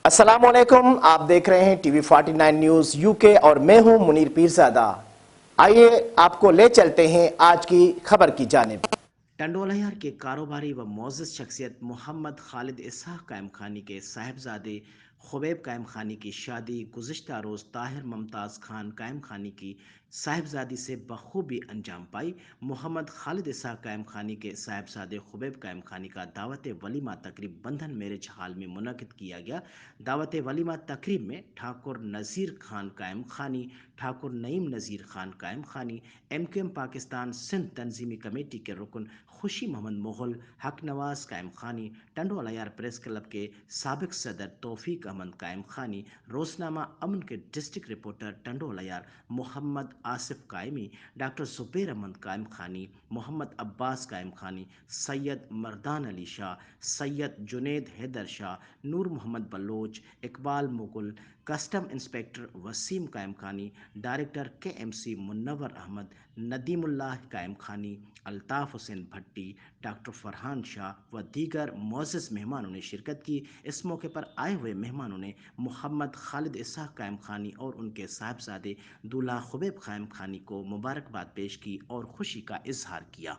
السلام علیکم، آپ دیکھ رہے ہیں ٹی وی 49 نیوز یو کے اور میں ہوں منیر پیرزادہ۔ آئیے آپ کو لے چلتے ہیں آج کی خبر کی جانب۔ ٹنڈوالہیار کے کاروباری و معزز شخصیت محمد خالد اسحاق قائم خانی کے صاحبزادے خبیب قائم خانی کی شادی گزشتہ روز طاہر ممتاز خان قائم خانی کی صاحبزادی سے بخوبی انجام پائی۔ محمد خالد اسحاق قائم خانی کے صاحبزادے خبیب قائم خانی کا دعوت ولیمہ تقریب بندھن میرج ہال میں منعقد کیا گیا۔ دعوت ولیمہ تقریب میں ٹھاکر نذیر خان قائم خانی، ٹھاکر نعیم Nazir Khan Qaimkhani, M Q M Pakistan Sindh تنظیمی کمیٹی کے رکن خوشی محمد مغل، حق نواز قائم خانی، ٹنڈوالہیار پریس کلب کے سابق صدر توفیق احمد قائم خانی، روزنامہ امن کے ڈسٹرکٹ رپورٹر ٹنڈوالہیار محمد آصف قائمی، ڈاکٹر زبیر احمد قائم خانی، محمد عباس قائم خانی، سید مردان علی شاہ، سید جنید حیدر شاہ، نور محمد بلوچ، اقبال مغل، کسٹم انسپکٹر وسیم قائم خانی، ڈائریکٹر کے ایم سی منور احمد، ندیم اللہ قائم خانی، الطاف حسین بھٹی، ڈاکٹر فرحان شاہ و دیگر معزز مہمانوں نے شرکت کی۔ اس موقع پر آئے ہوئے مہمانوں نے محمد خالد اسحاق قائم خانی اور ان کے صاحبزادے دولہا خبیب قائم خانی کو مبارکباد پیش کی اور خوشی کا اظہار کیا۔